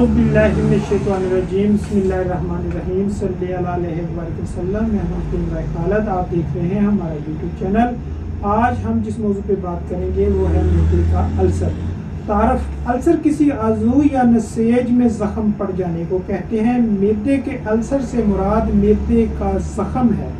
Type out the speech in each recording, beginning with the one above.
औज़ुबिल्लाहिमिनश्शैतानिर्रजीम बिस्मिल्लाहिर्रहमानिर्रहीम सल्लल्लाहु अलैहि वसल्लम। मैं हूं इमरान खालिद, आप देख रहे हैं हमारा यूट्यूब चैनल। आज हम जिस मौजू पे बात करेंगे वो है मैदे का अल्सर। तारफ अल्सर किसी आज़ू या नसेज में ज़ख्म पड़ जाने को कहते हैं। मैदे के अल्सर से मुराद मैदे का ज़ख्म है।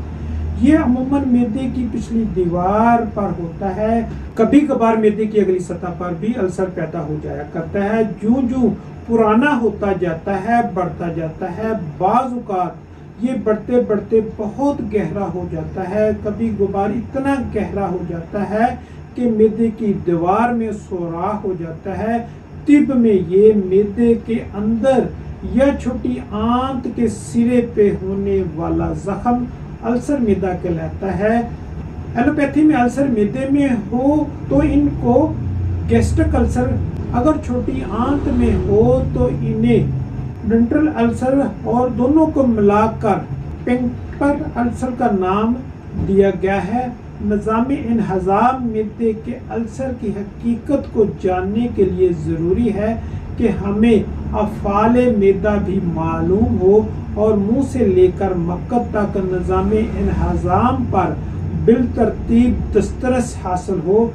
ये अमूमन मैदे की पिछली दीवार पर होता है। कभी कभार मैदे की अगली सतह पर भी अल्सर पैदा हो जाया करता है। जूं जूं पुराना होता जाता है, बढ़ता जाता है, बाज़ औक़ात ये बढ़ते बढ़ते बहुत गहरा हो जाता है। कभी कभार इतना गहरा हो जाता है कि मैदे की दीवार में सुराख हो जाता है। तिब में ये मैदे के अंदर या छोटी आंत के सिरे पे होने वाला जख्म अल्सर मैदा कहलाता है। एलोपैथी में अल्सर मैदे में हो तो इनको गैस्ट्रिक अल्सर, अगर छोटी आंत में हो तो इन्हें डेंटल अल्सर और दोनों को मिलाकर पेंपर अल्सर का नाम दिया गया है। निज़ाम इन्हज़ाम मैदे के अल्सर की हकीकत को जानने के लिए ज़रूरी है कि हमें अफ़ाले मैदा भी मालूम हो और मुंह से लेकर मक्कत तक निज़ाम इन्हज़ाम पर बिलतरतीब दस्तरस हासिल हो।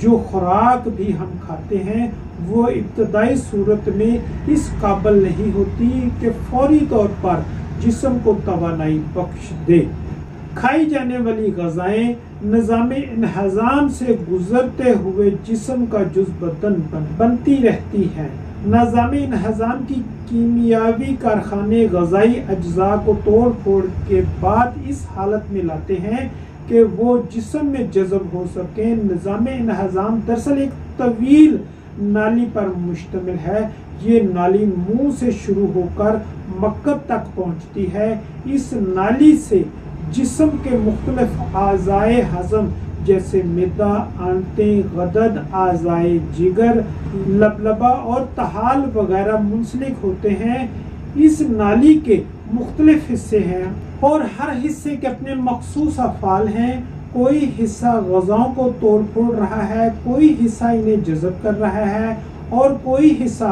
जो खुराक भी हम खाते हैं वो इब्तदाई सूरत में इस काबिल नहीं होती कि फौरी तौर पर जिस्म को तवानाई बख्श दे। खाई जाने वाली ग़ज़ाएँ निज़ाम इन्हज़ाम से गुज़रते हुए जिस्म का जुज़ बदन बनती रहती हैं। निज़ाम इन्हज़ाम की कीमियावी कारखाने ग़ज़ाई अज्जा को तोड़ फोड़ के बाद इस हालत में लाते हैं कि वो जिस्म में जज़ब हो सकें। निज़ाम इन्हज़ाम दरअसल एक तवील नाली पर मुश्तमिल है। ये नाली मुंह से शुरू होकर मक्कत तक पहुंचती है। इस नाली से जिस्म के मुख्तलिफ आज़ाए हज़म जैसे मैदा, आंतें, गदद, आज़ाए जिगर, लबलबा और तहाल वगैरह मुंसलिक होते हैं। इस नाली के मुख्तलिफ हिस्से हैं और हर हिस्से के अपने मखसूस अफ़ाल हैं। कोई हिस्सा ग़ज़ाओं को तोड़ फोड़ रहा है, कोई हिस्सा इन्हें जज़ब कर रहा है और कोई हिस्सा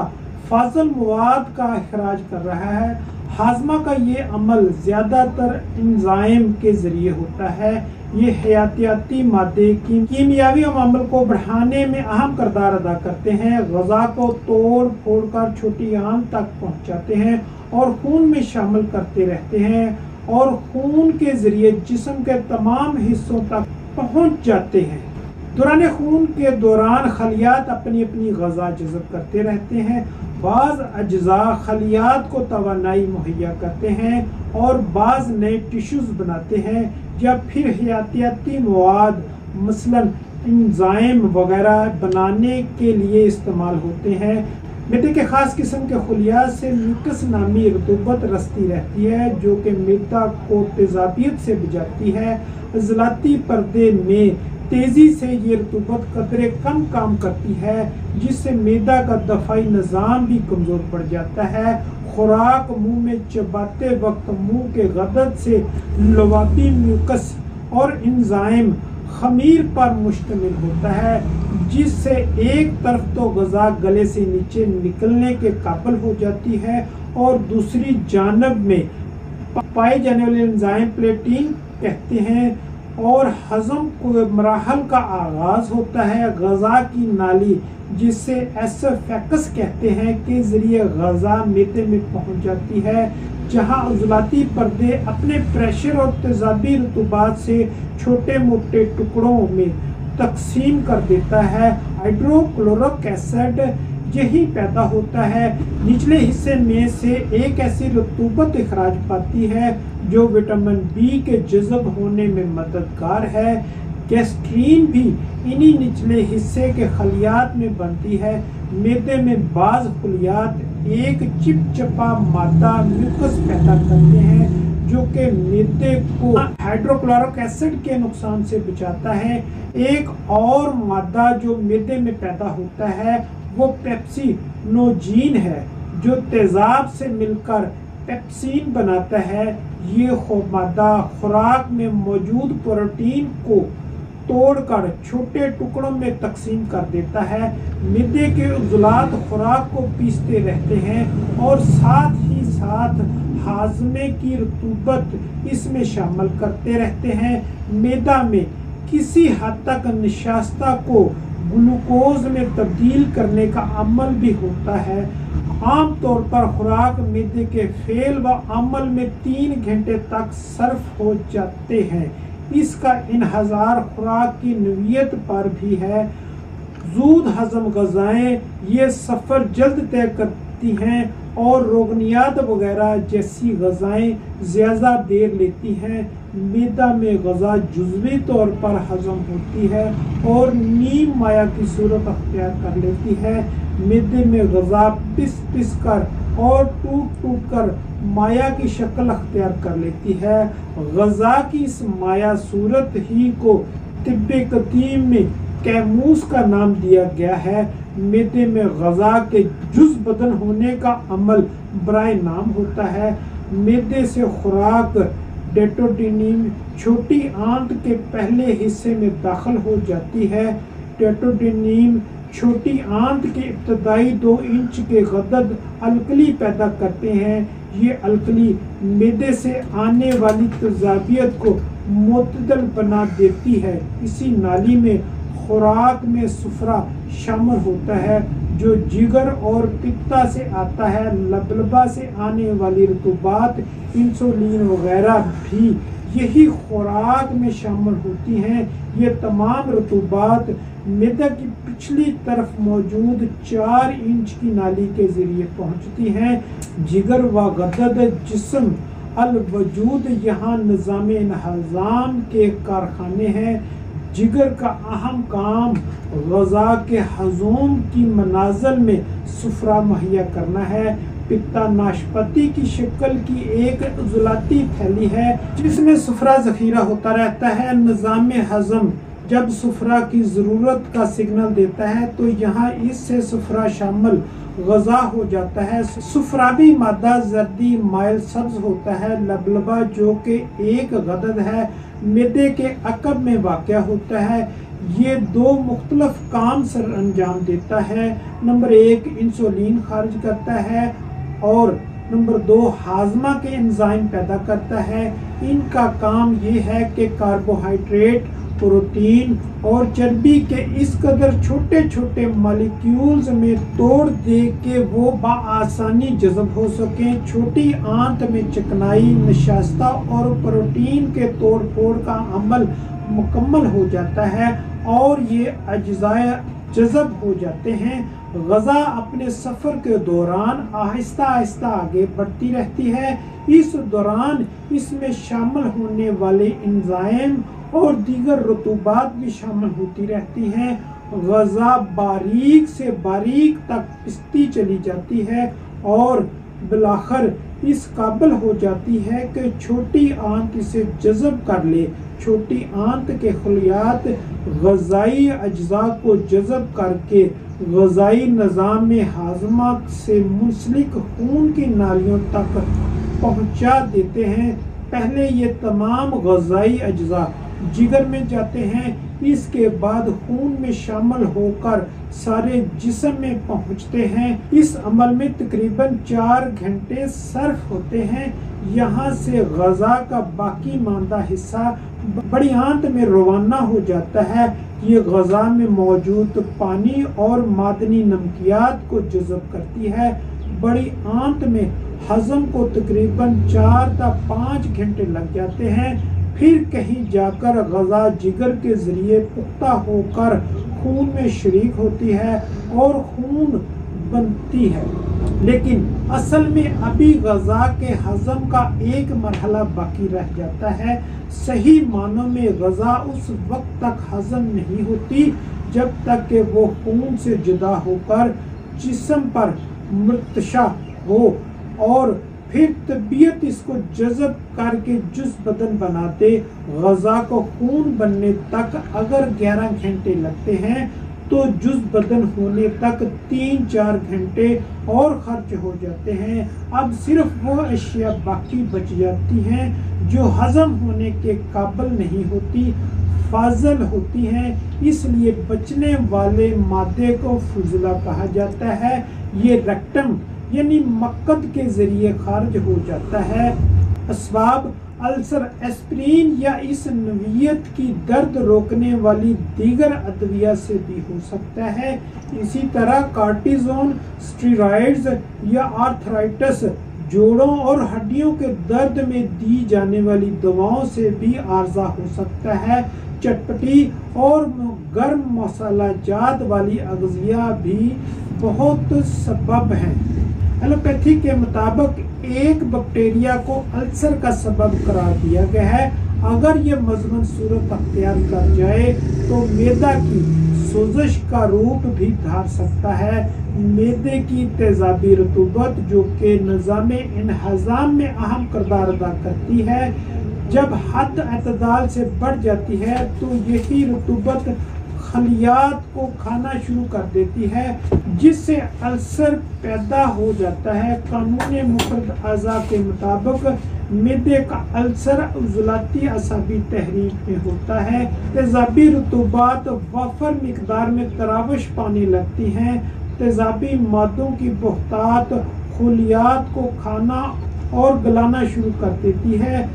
फाज़ल मवाद का इखराज कर रहा है। हाज़मा का ये अमल ज़्यादातर एंजाइम के ज़रिए होता है। ये हयातियाती मादे की कीमियावी अमल को बढ़ाने में अहम किरदार अदा करते हैं। ग़ज़ा को तोड़ फोड़ कर छोटी आंत तक पहुँचाते हैं और खून में शामिल करते रहते हैं और खून के ज़रिए जिस्म के तमाम हिस्सों तक पहुँच जाते हैं। दौरान खून के दौरान खलियात अपनी अपनी ग़ज़ा जज़ब करते रहते हैं। बाज़ अज्जा खलियात को तवानाई मुहैया करते हैं और बाज़ नए टिश्यूज़ बनाते हैं या फिर हयातियाती मवाद मसलन एंजाइम वगैरह बनाने के लिए इस्तेमाल होते हैं। मैदे के ख़ास किस्म के खलियात से म्यूकस नामी रतूबत रस्ती रहती है जो कि मैदा को तेज़ाबियत से बचाती है। इज़लाती पर्दे में तेज़ी से ये रतूबत कदरे कम काम करती है जिससे मैदा का दफ़ाई निज़ाम भी कमज़ोर पड़ जाता है। खुराक मुंह में चबाते वक्त मुंह के गदद से लवाबी म्यूकस और एंजाइम खमीर पर मुश्तमिल होता है जिससे एक तरफ तो ग़ज़ा गले से नीचे निकलने के काबिल हो जाती है और दूसरी जानब में पाए जाने वाले एंजाइम प्लेटीन कहते हैं और हज़म को मराहल का आगाज़ होता है। ग़ज़ा की नाली जिसे एसोफेगस कहते हैं के ज़रिए ग़ज़ा मैदे में पहुंच जाती है जहां उज़लाती पर्दे अपने प्रेशर और तेज़ाबी रतूबात से छोटे मोटे टुकड़ों में तकसीम कर देता है। हाइड्रोक्लोरिक एसिड यही पैदा होता है। निचले हिस्से में से एक ऐसी रतूबत इखराज पाती है जो विटामिन बी के जज़ब होने में मददगार है। गैस्ट्रीन भी इन्हीं निचले हिस्से के खलियात में बनती है। मैदे में बाज़ खलियात एक चिपचिपा मादा म्यूकस पैदा करते हैं जो कि मैदे को हाइड्रोक्लोरिक एसिड के नुकसान से बचाता है। एक और मादा जो मैदे में पैदा होता है वो पेप्सिनोजीन है जो तेज़ाब से मिलकर पेप्सिन बनाता है। ये मादा खुराक में मौजूद प्रोटीन को तोड़कर छोटे टुकड़ों में तकसीम कर देता है। मिद्दे के उज़लात खुराक को पीसते रहते हैं और साथ ही साथ हाजमे की रतूबत इसमें शामिल करते रहते हैं। मैदा में किसी हद तक निशास्ता को ग्लूकोज में तब्दील करने का अमल भी होता है। आम तौर पर खुराक मैदे के फेल व अमल में 3 घंटे तक सर्फ हो जाते हैं। इसका इन्हजार खुराक की नौइयत पर भी है। ज़ूद हज़म ग़ज़ाएँ ये सफ़र जल्द तय करती हैं और रोगनियात वगैरह जैसी ग़ज़ाएँ ज़्यादा देर लेती हैं। मैदा में ग़ज़ा जुज़वी तौर पर हज़म होती है और नीम माया की सूरत अख्तियार कर लेती है। मैदे में ग़ज़ा पिस कर और टूट कर माया की शक्ल अख्तियार कर लेती है। ग़ज़ा की इस माया सूरत ही को तिब्बे कदीम में कैमूस का नाम दिया गया है। मैदे में ग़ज़ा के जुज़ बदन होने का अमल बराए नाम होता है। मैदे से खुराक डेटोडिनिम छोटी आंत के पहले हिस्से में दाखिल हो जाती है। डेटोडिनिम छोटी आंत के इब्तदाई 2 इंच के गदद अलकली पैदा करते हैं। ये अलकली मैदे से आने वाली तेज़ाबियत को मुतदल बना देती है। इसी नाली में खुराक में सुफरा शामिल होता है जो जिगर और पित्ता से आता है। लबलबा से आने वाली रतूबात इंसुलिन वगैरह भी यही खुराक में शामिल होती हैं। ये तमाम रतूबात मैदा की पिछली तरफ मौजूद 4 इंच की नाली के ज़रिए पहुँचती हैं। जिगर व गदद जिस्म अल वजूद यहाँ निज़ाम इंहज़ाम के कारखाने हैं। जिगर का अहम काम ग़ज़ा के हज़ूम की मनाज़िल में सुफरा मुहैया करना है। पित्ता नाशपाती की शक्ल की एक उज़लाती थैली है जिसमें सुफरा ज़ख़ीरा होता रहता है। निज़ाम हज़म जब सुफरा की ज़रूरत का सिग्नल देता है तो यहाँ इससे सुफरा शामिल ग़ज़ा हो जाता है। सुफरावी मादा जर्दी माइल सब्ज़ होता है। लबलबा जो कि एक गदद है मैदे के अकब में वाक़या होता है। ये 2 मुख्तलिफ काम सर अंजाम देता है। नंबर 1 इंसुलिन खारिज करता है और नंबर 2 हाजमा के एंजाइम पैदा करता है। इनका काम ये है कि कार्बोहाइड्रेट, प्रोटीन और चर्बी के इस कदर छोटे छोटे मॉलिक्यूल्स में तोड़ दे के वो बआसानी जज़ब हो सकें। छोटी आंत में चिकनाई, नशास्ता और प्रोटीन के तोड़ फोड़ का अमल मुकम्मल हो जाता है और ये अज्ज़ाए जज़ब हो जाते हैं। ग़ज़ा अपने सफ़र के दौरान आहिस्ता आहिस्ता आगे बढ़ती रहती है। इस दौरान इसमें शामिल होने वाले एंजाइम और दीगर रतूबात भी शामिल होती रहती हैं। ग़ज़ा बारीक से बारीक तक पिसती चली जाती है और बिलाखिर इस काबिल हो जाती है कि छोटी आंत इसे जज़ब कर ले। छोटी आंत के खलियात ग़ज़ाई अज्जा को जज़ब करके ग़ज़ाई निज़ाम में हाज़मा से मुंसलिक खून की नालियों तक पहुंचा देते हैं। पहले ये तमाम ग़ज़ाई अज्जा जिगर में जाते हैं, इसके बाद खून में शामिल होकर सारे जिस्म में पहुंचते हैं। इस अमल में तकरीबन 4 घंटे सर्फ होते हैं। यहाँ से ग़ज़ा का बाकी मांदा हिस्सा बड़ी आंत में रवाना हो जाता है। ये ग़ज़ा में मौजूद पानी और मादनी नमकियात को जज़ब करती है। बड़ी आंत में हज़म को तकरीबन 4 से 5 घंटे लग जाते हैं। फिर कहीं जाकर ग़ज़ा जिगर के ज़रिए पुख्ता होकर खून में शरीक होती है और खून बनती है। लेकिन असल में अभी ग़ज़ा के हज़म का एक मरहला बाकी रह जाता है। सही मानों में ग़ज़ा उस वक्त तक हज़म नहीं होती जब तक कि वो खून से जुदा होकर जिस्म पर मुर्तशा हो और फिर तबीयत इसको जज़ब करके जुज़ बदन बनाते। ग़ज़ा को खून बनने तक अगर 11 घंटे लगते हैं तो जुज़ बदन होने तक 3-4 घंटे और खर्च हो जाते हैं। अब सिर्फ वो अशिया बाकी बच जाती हैं जो हज़म होने के काबिल नहीं होती। फाजल होती हैं, इसलिए बचने वाले मादे को फुजला कहा जाता है। ये रेक्टम यानी मक्कद के जरिए खारिज हो जाता है। असबाब अल्सर एस्प्रिन या इस नवीयत की दर्द रोकने वाली दीगर अदविया से भी हो सकता है। इसी तरह कार्टिजोन, स्टेरॉइड्स या आर्थराइटिस, जोड़ों और हड्डियों के दर्द में दी जाने वाली दवाओं से भी आर्जा हो सकता है। चटपटी और गर्म मसालाजात वाली अग़ज़िया भी बहुत सबब हैं। एलोपैथी के मुताबिक एक बैक्टीरिया को अल्सर का सबब करार दिया गया है। अगर ये मज़मून सूरत अख्तियार कर जाए तो मैदा की सोजिश का रूप भी धार सकता है। मैदे की तेज़ाबी रतूबत जो कि निज़ाम इन्हज़ाम में अहम किरदार अदा करती है, जब हद एतदाल से बढ़ जाती है तो यही रतूबत खलियात को खाना शुरू कर देती है, जिससे अल्सर पैदा हो जाता है। कानून मुफरद अज़ा के मुताबिक मैदे का अल्सर उज़लाती असाबी तहरीक में होता है। तेज़ाबी रतूबात वफ़र मिकदार में तराविश पाने लगती हैं। तेज़ाबी मादों की बहुतात खलियात को खाना और गलाना शुरू कर देती है,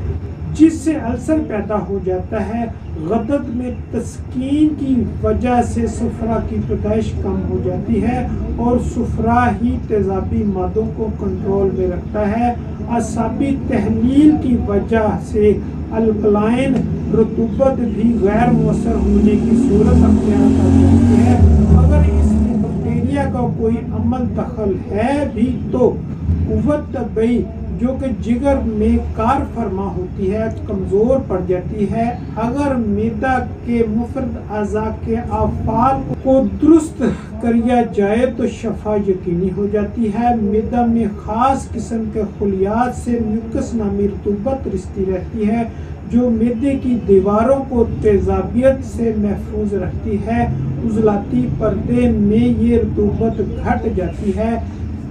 जिससे अल्सर पैदा हो जाता है। गदद में तस्कीन की वजह से सुफरा की पैदाइश कम हो जाती है और सुफरा ही तेज़ाबी मादों को कंट्रोल में रखता है। असाबी तहलील की वजह से अल्कलाइन रतूबत भी गैर मुअस्सर होने की सूरत अख्तियार कर जाती है। अगर इसमें बैक्टीरिया का कोई अमल दखल है भी तो कुव्वत तबई जो कि जिगर में कार फरमा होती है कमज़ोर पड़ जाती है। अगर मैदा के मुफरद अज़ा के आफ़ाल को दुरुस्त किया जाए तो शफा यकीनी हो जाती है। मैदा में ख़ास किस्म के खलियात से म्यूकस नामी रतूबत रिश्ती रहती है, जो मैदे की दीवारों को तेज़ाबियत से महफूज रखती है। उज़लाती पर्दे में ये रतूबत घट जाती है,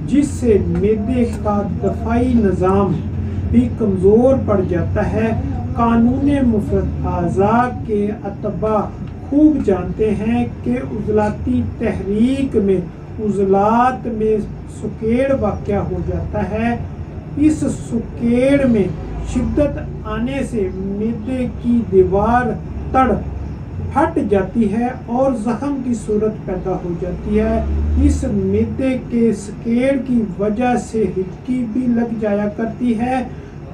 जिससे मैदे का दफ़ाई निज़ाम भी कमज़ोर पड़ जाता है। कानून मुफरद अज़ा के अतबा खूब जानते हैं कि उज़लाती तहरीक में उज़लात में सुकेड़ वाक़या हो जाता है। इस सुकेड़ में शिद्दत आने से मैदे की दीवार तड़ फट जाती है और जख्म की सूरत पैदा हो जाती है। इस मैदे के स्केड़ की वजह से हिचकी भी लग जाया करती है,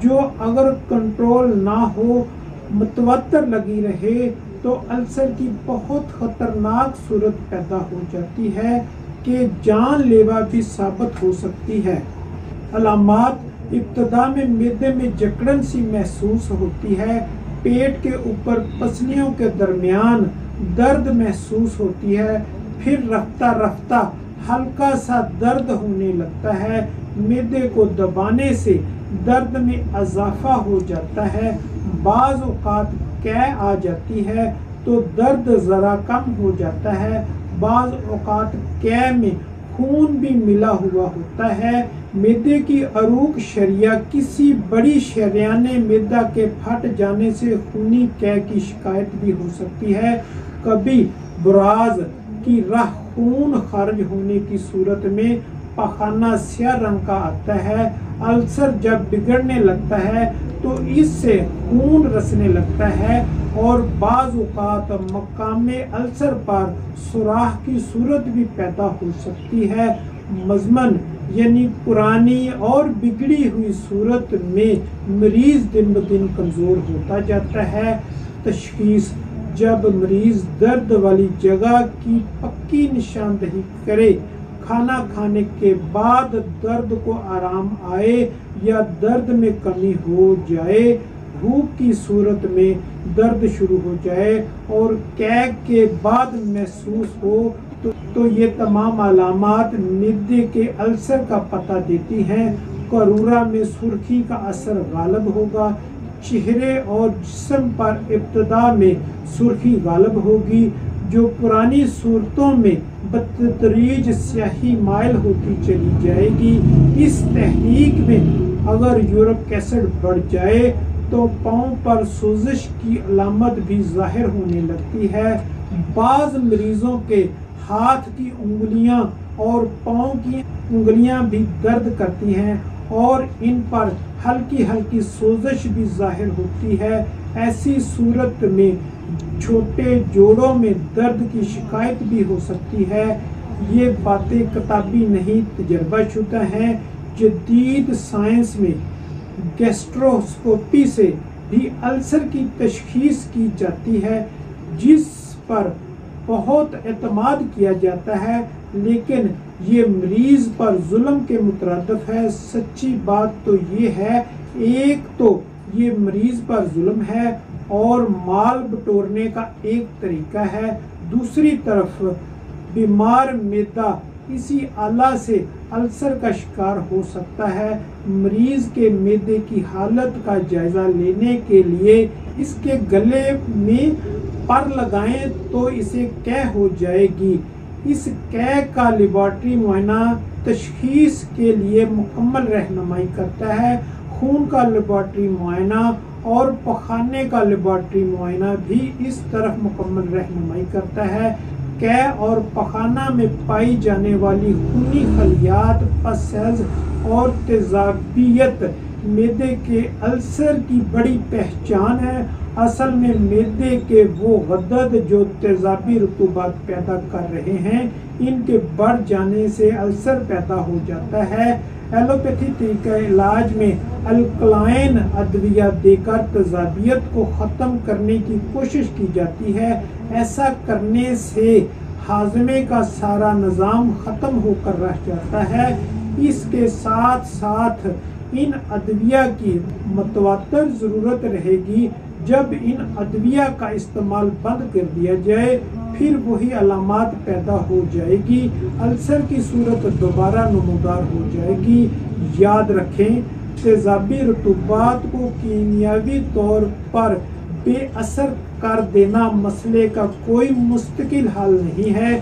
जो अगर कंट्रोल ना हो मुतवत्तर लगी रहे तो अल्सर की बहुत ख़तरनाक सूरत पैदा हो जाती है कि जानलेवा भी साबित हो सकती है। अलामात इब्तदा में मैदे में जकड़न सी महसूस होती है। पेट के ऊपर पसलियों के दरमियान दर्द महसूस होती है। फिर रफ्ता रफ्ता हल्का सा दर्द होने लगता है। मैदे को दबाने से दर्द में इजाफा हो जाता है। बाज़ औक़ात कै आ जाती है तो दर्द ज़रा कम हो जाता है। बाज़ औक़ात कै में खून भी मिला हुआ होता है। मैदे की अरूक शरिया किसी बड़ी शरियाने मैदा के फट जाने से खूनी कै की शिकायत भी हो सकती है। कभी बुराज की राह खून खारिज होने की सूरत में पखाना स्याह रंग का आता है। अल्सर जब बिगड़ने लगता है तो इससे खून रसने लगता है और बाज़ औक़ात मकामे अल्सर पर सुराख की सूरत भी पैदा हो सकती है। मज़मन यानी पुरानी और बिगड़ी हुई सूरत में मरीज़ दिन ब दिन कमज़ोर होता जाता है। तशख़ीस जब मरीज़ दर्द वाली जगह की पक्की निशानदही करे, खाना खाने के बाद दर्द को आराम आए या दर्द में कमी हो जाए, भूख की सूरत में दर्द शुरू हो जाए और कैक के बाद महसूस हो तो ये तमाम अलामात मैदे के अल्सर का पता देती हैं। करूरा में सुर्खी का असर गालिब होगा। चेहरे और जिस्म पर इब्तदा में सुर्खी गालिब होगी, जो पुरानी सूरतों में बतदरीज स्याही माइल होती चली जाएगी। इस तहरीक में अगर यूरिक एसिड बढ़ जाए तो पाँव पर सोजिश की अलामत भी ज़ाहिर होने लगती है। बाज़ मरीज़ों के हाथ की उंगलियां और पाँव की उंगलियां भी दर्द करती हैं और इन पर हल्की हल्की सोजिश भी ज़ाहिर होती है। ऐसी सूरत में छोटे जोड़ों में दर्द की शिकायत भी हो सकती है। ये बातें किताबी नहीं, तजर्बाशुदा हैं। जदीद साइंस में गैस्ट्रोस्कोपी से भी अल्सर की तशखीस की जाती है, जिस पर बहुत एतमाद किया जाता है, लेकिन ये मरीज़ पर जुल्म के मुतरद्दिफ है। सच्ची बात तो ये है, एक तो ये मरीज़ पर जुल्म है और माल बटोरने का एक तरीका है, दूसरी तरफ बीमार मैदा इसी आला से अल्सर का शिकार हो सकता है। मरीज़ के मैदे की हालत का जायज़ा लेने के लिए इसके गले में पर लगाएं तो इसे कैं हो जाएगी। इस कैं का लेबॉर्ट्री मुआयना तशखीस के लिए मुकम्मल रहनुमाई करता है। खून का लेबॉर्ट्री मुआयना और पखाने का लेबॉर्ट्री मुआयना भी इस तरफ मुकम्मल रहनुमाई करता है। कै और पखाना में पाई जाने वाली खूनी खलियात, पसेज और तेजाबियत मैदे के अल्सर की बड़ी पहचान है। असल में मैदे के वो गदद जो तेजाबी रतूबात पैदा कर रहे हैं, इनके बढ़ जाने से अल्सर पैदा हो जाता है। एलोपैथी तरीका इलाज में अल्कलाइन अद्विया देकर तेजाबियत को ख़त्म करने की कोशिश की जाती है। ऐसा करने से हाजमे का सारा निज़ाम ख़त्म होकर रह जाता है। इसके साथ साथ इन अद्विया की मुतवातर ज़रूरत रहेगी। जब इन अद्विया का इस्तेमाल बंद कर दिया जाए, फिर वही अलामात पैदा हो जाएगी, अल्सर की सूरत दोबारा नमूदार हो जाएगी। याद रखें, तेजाबी रतूबात को कीमियावी तौर पर बेअसर कर देना मसले का कोई मुस्तकिल हल नहीं है।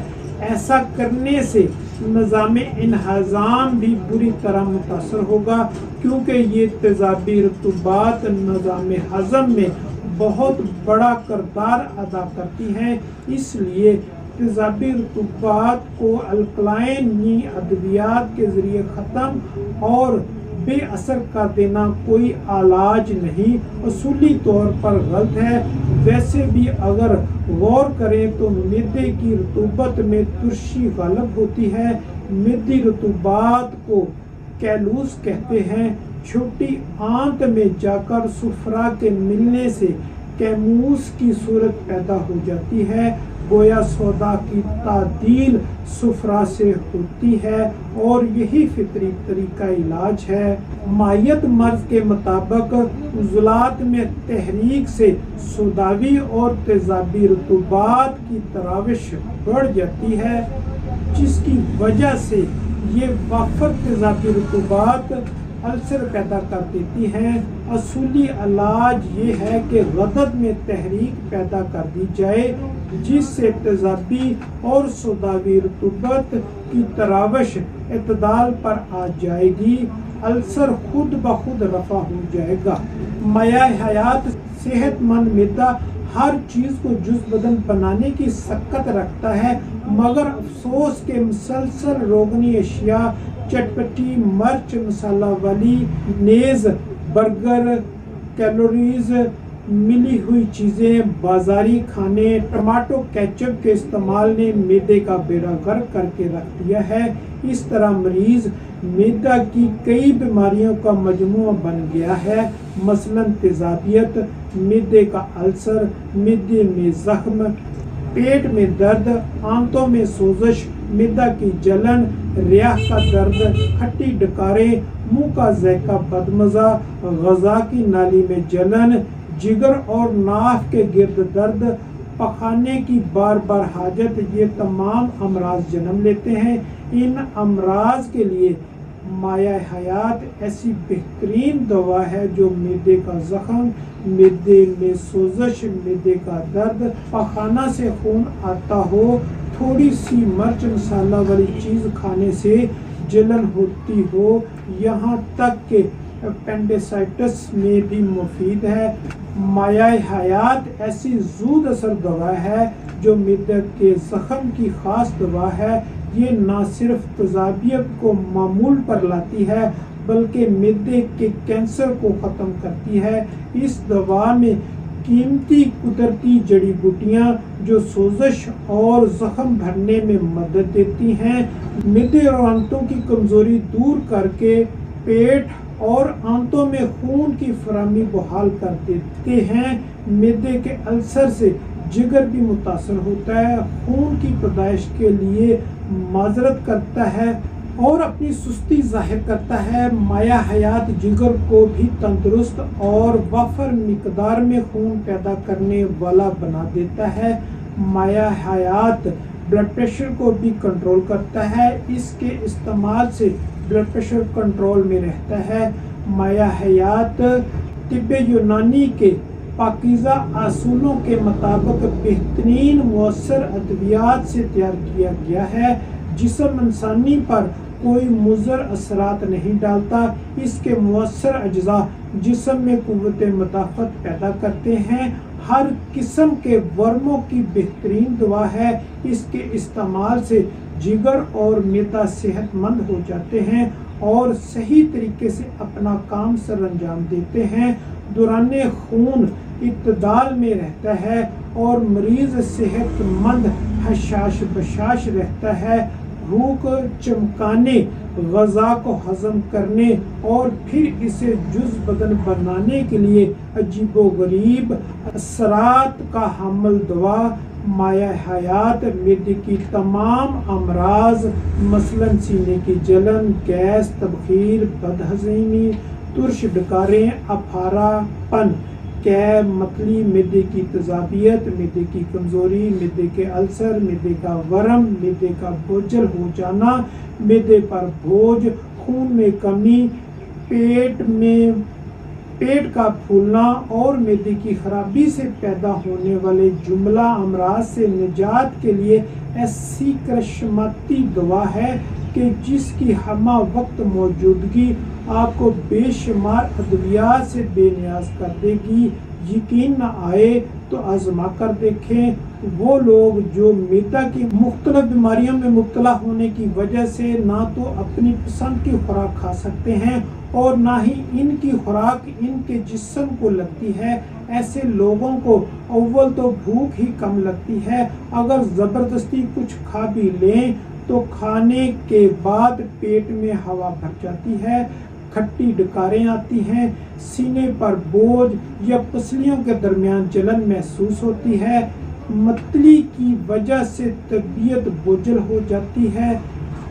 ऐसा करने से निज़ाम इन्हज़ाम भी बुरी तरह मुतासर होगा, क्योंकि ये तेजाबी रतूबात निज़ाम हज़म में बहुत बड़ा किरदार अदा करती हैं। इसलिए तेजाबी रतूबात को अल्कलाइन अद्वियात के ज़रिए ख़त्म और बेअसर कर देना कोई इलाज नहीं, असूली तौर पर गलत है। वैसे भी अगर गौर करें तो मैदे की रतूबत में तुर्शी गालिब होती है। मैदी रतूबात को कैलूस कहते हैं। छोटी आंत में जाकर सुफरा के मिलने से कैमूस की सूरत पैदा हो जाती है। गोया सौदा की तादील सुफरा से होती है और यही फितरी तरीका इलाज है। मायत मर्ज के मुताबिक उज़लात में तहरीक से सौदावी और तेजाबी रतूबात की तराविश बढ़ जाती है, जिसकी वजह से ये वाफ़त तेजाबी रतूबात अल्सर पैदा कर देती हैं। असूली इलाज ये है कि गदद में तहरीक पैदा कर दी जाए, जिससे तेजाबी और सौदावी रतूबत की तराविश इत्दाल पर आ जाएगी। अल्सर खुद ब खुद रफा हो जाएगा। माया हयात सेहतमंद मैदा हर चीज़ को जुज़ बदन बनाने की सकत रखता है, मगर अफसोस के मुसलसल रोगनी अशिया, चटपटी मिर्च मसाला वाली नेज़, बर्गर, कैलोरीज, मिली हुई चीज़ें, बाजारी खाने, टमाटो केचप के इस्तेमाल ने मैदे का बेड़ा गर्क करके रख दिया है। इस तरह मरीज़ मैदा की कई बीमारियों का मजमूआ बन गया है, मसलन तेजाबियत, मैदे का अल्सर, मैदे में ज़ख्म, पेट में दर्द, आंतों में सोजिश, मैदा की जलन, रियाह का दर्द, खट्टी डकारे, मुंह का ज़ायका बदमज़ा, गज़ा की नाली में जलन, जिगर और नाफ के गिर्द दर्द, पखाने की बार बार हाजत, ये तमाम अमराज जन्म लेते हैं। इन अमराज के लिए माया हयात ऐसी बेहतरीन दवा है जो मैदे का ज़ख्म, मैदे में सोजिश, मैदे का दर्द, पखाना से खून आता हो, थोड़ी सी मिर्च मसाला वाली चीज़ खाने से जलन होती हो, यहाँ तक कि एपेंडिसाइटिस में भी मुफीद है। माया हयात ऐसी ज़ूद असर दवा है जो मिदे के ज़ख़म की ख़ास दवा है। ये न सिर्फ तजाबियत को मामूल पर लाती है बल्कि मिदे के कैंसर को ख़त्म करती है। इस दवा में कीमती कुदरती जड़ी बूटियाँ जो सोजश और ज़ख़म भरने में मदद देती हैं, मिदे और आंतों की कमज़ोरी दूर करके पेट और आंतों में खून की फराहमी बहाल कर देते हैं। मिदे के अल्सर से जिगर भी मुतासर होता है, खून की पैदाइश के लिए माजरत करता है और अपनी सुस्ती जाहिर करता है। माया हयात जिगर को भी तंदुरुस्त और वफर मिकदार में खून पैदा करने वाला बना देता है। माया हयात ब्लड प्रेशर को भी कंट्रोल करता है। इसके इस्तेमाल से ब्लड प्रेशर कंट्रोल में रहता है। माया हयात तिब्बे यूनानी के पाकीज़ा असूलों के मुताबिक बेहतरीन मुअस्सर अद्वियात से तैयार किया गया है। जिस्म इंसानी पर कोई मुज़र असरात नहीं डालता। इसके मुअस्सर अज्जा जिस्म में कुव्वत मुदाफ़त पैदा करते हैं। हर किस्म के वर्मों की बेहतरीन दवा है। इसके इस्तेमाल से जिगर और मिदा सेहतमंद हो जाते हैं और सही तरीके से अपना काम सर अंजाम देते हैं। दौराने खून इत्तदाल में रहता है और मरीज़ सेहतमंद हशाश बशाश रहता है। भूख चमकाने, ग़ज़ा को हज़म करने और फिर इसे जुज़ बदन बनाने के लिए अजीबो गरीब असरात का हमल दवा माया हयात मिदे की तमाम अमराज मसलन सीने की जलन, गैस, तबखीर, बदहज़मी, तुर्श डकारें, अफारापन, कै मतली, मिदे की तजाबियत, मिदे की कमज़ोरी, मिदे के अल्सर, मिदे का वरम, मिदे का बोझल हो जाना, मिदे पर बोझ, खून में कमी, पेट का फूलना और मिदे की खराबी से पैदा होने वाले जुमला अमराज से निजात के लिए ऐसी करश्मती दवा है कि जिसकी हमा वक्त मौजूदगी आपको बेशुमार अद्वियात से बेनियाज कर देगी। यकीन न आए तो आजमा कर देखें। वो लोग जो मिदा की मुख्तलिफ बीमारियों में मुब्तला होने की वजह से ना तो अपनी पसंद की खुराक खा सकते हैं और ना ही इनकी खुराक इनके जिस्म को लगती है, ऐसे लोगों को अव्वल तो भूख ही कम लगती है। अगर ज़बरदस्ती कुछ खा भी लें तो खाने के बाद पेट में हवा भर जाती है, खट्टी डकारें आती हैं, सीने पर बोझ या पसलियों के दरमियान जलन महसूस होती है, मतली की वजह से तबीयत बोझल हो जाती है,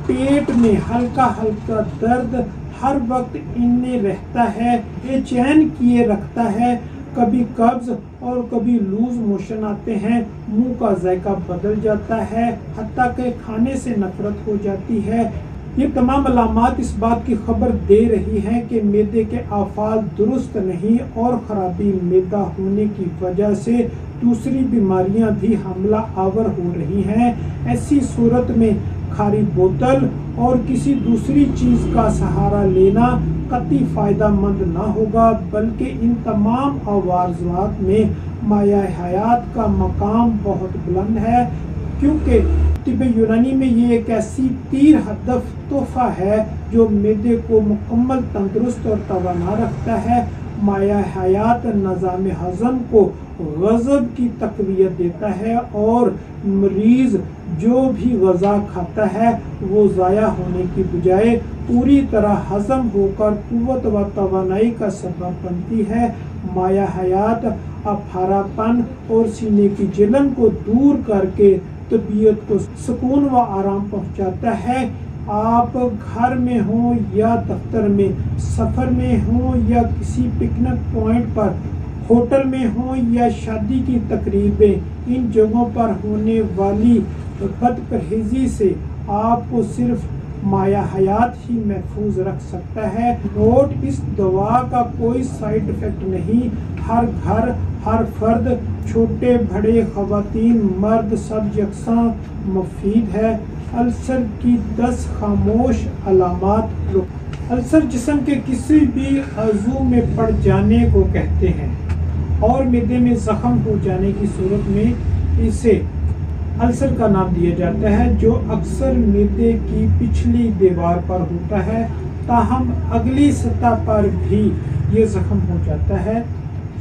पेट में हल्का हल्का दर्द हर वक्त इनमें रहता है, बेचैन किए रखता है, कभी कब्ज और कभी लूज मोशन आते हैं, मुंह का जायका बदल जाता है, हत्ता के खाने से नफरत हो जाती है। ये तमाम अलामात इस बात की खबर दे रही हैं कि मिदे के आफाल दुरुस्त नहीं और ख़राबी मिदा होने की वजह से दूसरी बीमारियां भी हमला आवर हो रही हैं। ऐसी सूरत में खारी बोतल और किसी दूसरी चीज़ का सहारा लेना कतई फ़ायदा मंद ना होगा, बल्कि इन तमाम आवाज़ात में माया हयात का मकाम बहुत बुलंद है, क्योंकि तिब्बे यूनानी में ये एक ऐसी तीर हदफ तोहफा है जो मिदे को मुकम्मल तंदुरुस्त और तवाना रखता है। माया हयात निज़ाम हज़म को गज़ब की तक़वियत देता है और मरीज़ जो भी ग़ज़ा खाता है वो ज़ाया होने की बजाय पूरी तरह हज़म होकर क़ुव्वत व तवानाई का सबब बनती है। माया हयात अफारापन और सीने की जलन को दूर करके तबीयत को सुकून व आराम पहुँचाता है। आप घर में हों या दफ्तर में, सफ़र में हों या किसी पिकनिक पॉइंट पर, होटल में हों या शादी की तकरीबें, इन जगहों पर होने वाली बदपरहेज़ी से आपको सिर्फ माया हयात ही महफूज रख सकता है। नोट, इस दवा का कोई साइड इफ़ेक्ट नहीं। हर घर, हर फर्द, छोटे बड़े, ख़वातीन मर्द, सब यकसां मुफीद है। अल्सर की 10 खामोश अलामात। अल्सर जिस्म के किसी भी अज़ू में पड़ जाने को कहते हैं और मैदे में ज़ख्म हो जाने की सूरत में इसे अल्सर का नाम दिया जाता है, जो अक्सर मैदे की पिछली दीवार पर होता है। ताहम अगली सतह पर भी ये ज़ख्म हो जाता है।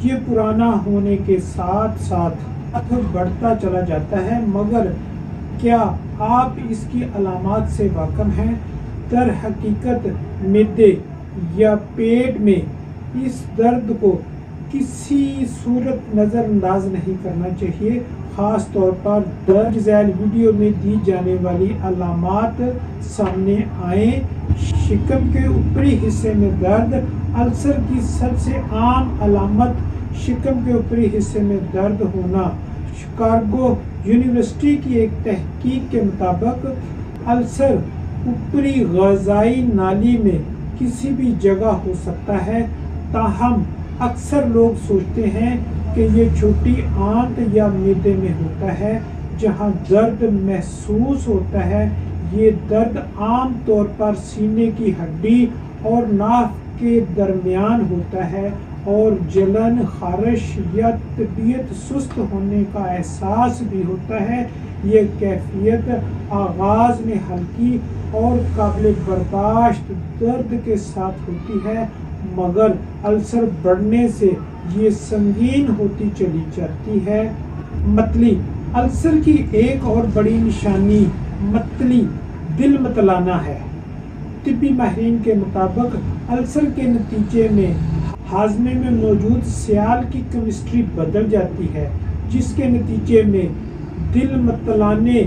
ये पुराना होने के साथ साथ बढ़ता चला जाता है, मगर क्या आप इसकी अलामात से वाकिफ हैं? दर हकीकत मैदे या पेट में इस दर्द को किसी सूरत नज़रअंदाज नहीं करना चाहिए। ख़ास तौर पर दर्ज झैल वीडियो में दी जाने वाली अलामात सामने आए। शिकम के ऊपरी हिस्से में दर्द। अल्सर की सबसे आम अलामत शिकम के ऊपरी हिस्से में दर्द होना। शिकागो यूनिवर्सिटी की एक तहकीक के मुताबिक अल्सर ऊपरी ग़ज़ाई नाली में किसी भी जगह हो सकता है। ताहम अक्सर लोग सोचते हैं कि ये छोटी आंत या मैदे में होता है जहां दर्द महसूस होता है। ये दर्द आम तौर पर सीने की हड्डी और नाक के दरमियान होता है और जलन, खारिश या तबीयत सुस्त होने का एहसास भी होता है। ये कैफियत आगाज़ में हल्की और काबिल बर्दाश्त दर्द के साथ होती है, मगर अल्सर बढ़ने से ये संगीन होती चली जाती है। मतली। अल्सर की एक और बड़ी निशानी मतली दिल मतलाना है। तिब्बी माहिरीन के मुताबिक अल्सर के नतीजे में हाजमे में मौजूद सियाल की केमिस्ट्री बदल जाती है, जिसके नतीजे में दिल मतलाने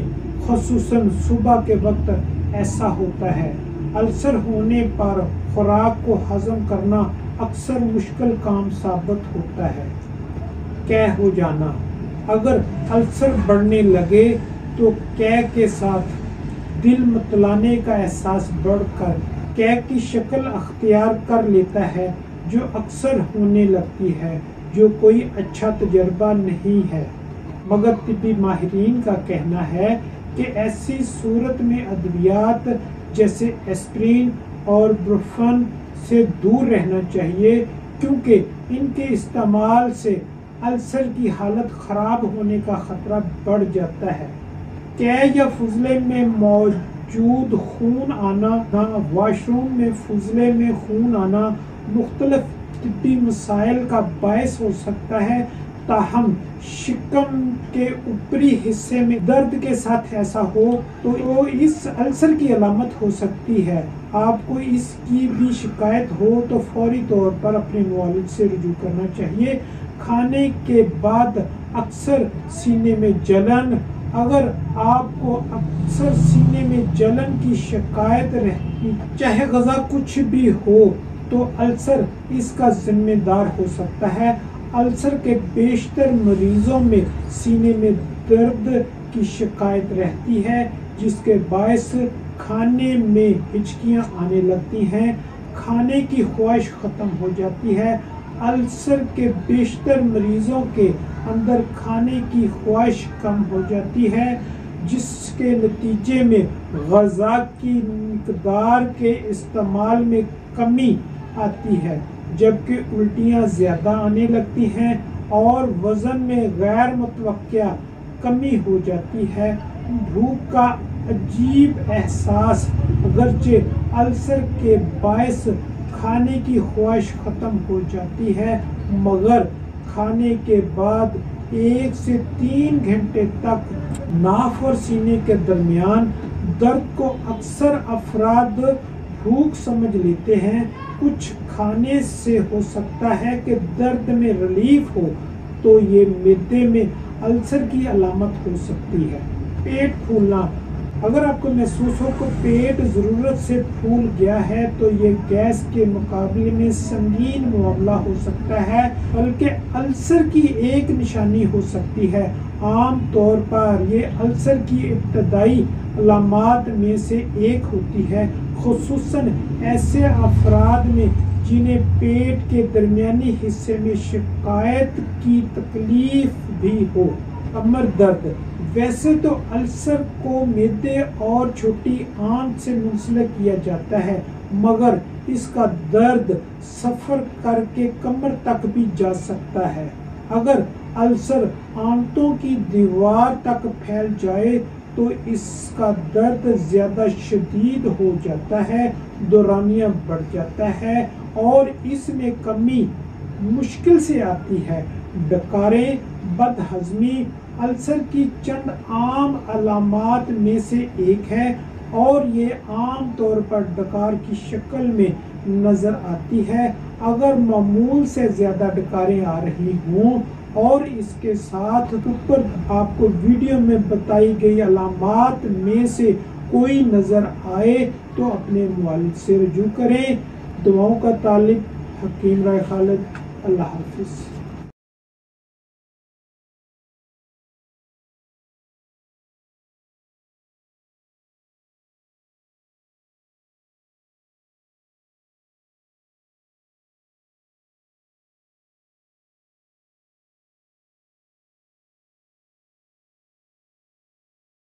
खुसूसन सुबह के वक्त ऐसा होता है। अल्सर होने पर खुराक को हजम करना अक्सर मुश्किल काम साबित होता है। कैह हो जाना। अगर अल्सर बढ़ने लगे तो कैह के साथ दिल मतलाने का एहसास बढ़कर कैह की शक्ल अख्तियार कर लेता है, जो अक्सर होने लगती है, जो कोई अच्छा तजर्बा नहीं है। मगर तिब्बी माहिरीन का कहना है कि ऐसी सूरत में अद्वियात जैसे एस्प्रिन और ब्रुफेन से दूर रहना चाहिए, क्योंकि इनके इस्तेमाल से अल्सर की हालत ख़राब होने का ख़तरा बढ़ जाता है। कैह या फुजले में मौजूद खून आना, वाशरूम में फुजले में खून आना मुख्तलिफ तिब्बी मसाइल का बायस हो सकता है। ताहम शिकम के ऊपरी हिस्से में दर्द के साथ ऐसा हो तो इस अल्सर की अलामत हो सकती है। आपको इसकी भी शिकायत हो तो फौरी तौर पर अपने मुआलिज से रुजू करना चाहिए। खाने के बाद अक्सर सीने में जलन। अगर आपको अक्सर सीने में जलन की शिकायत रहती, चाहे गज़ा कुछ भी हो, तो अल्सर इसका जिम्मेदार हो सकता है। अल्सर के बेशतर मरीजों में सीने में दर्द की शिकायत रहती है, जिसके बायस खाने में हिचकियां आने लगती हैं, खाने की ख्वाहिश ख़त्म हो जाती है। अल्सर के बेशतर मरीजों के अंदर खाने की ख्वाहिश कम हो जाती है, जिसके नतीजे में ग़ज़ा की मिक़दार के इस्तेमाल में कमी आती है, जबकि उल्टियाँ ज़्यादा आने लगती हैं और वज़न में गैर मुतवक्किया कमी हो जाती है। भूख का अजीब एहसास, अगरचे अल्सर के बायस खाने की ख्वाहिश ख़त्म हो जाती है, मगर खाने के बाद 1 से 3 घंटे तक नाफ और सीने के दरमियान दर्द को अक्सर अफराद भूख समझ लेते हैं। कुछ खाने से हो सकता है कि दर्द में रिलीफ हो, तो ये मैदे में अल्सर की अलामत हो सकती है। पेट फूलना। अगर आपको महसूस हो कि पेट ज़रूरत से फूल गया है, तो ये गैस के मुकाबले में संगीन मामला हो सकता है, बल्कि अल्सर की एक निशानी हो सकती है। आम तौर पर ये अल्सर की इब्तदाई अलामात में से एक होती है, खुसूसन ऐसे अफराद में जिन्हें पेट के दरमियानी हिस्से में शिकायत की तकलीफ भी हो। कमर दर्द। वैसे तो अल्सर को मैदे और छोटी आंत से मुंसलिक किया जाता है, मगर इसका दर्द सफ़र करके कमर तक भी जा सकता है। अगर अल्सर आंतों की दीवार तक फैल जाए तो इसका दर्द ज़्यादा शदीद हो जाता है, दौरानिया बढ़ जाता है और इसमें कमी मुश्किल से आती है। डकारें, बदहज़मी अल्सर की चंद आम अलामात में से एक है और ये आम तौर पर डकार की शक्ल में नज़र आती है। अगर मामूल से ज़्यादा डकारें आ रही हों और इसके साथ ऊपर आपको वीडियो में बताई गई अलामात में से कोई नज़र आए तो अपने मुआलिज से रजू करें। दुआओं का तालिब हकीम राय खालिद। अल्लाह हाफिज़।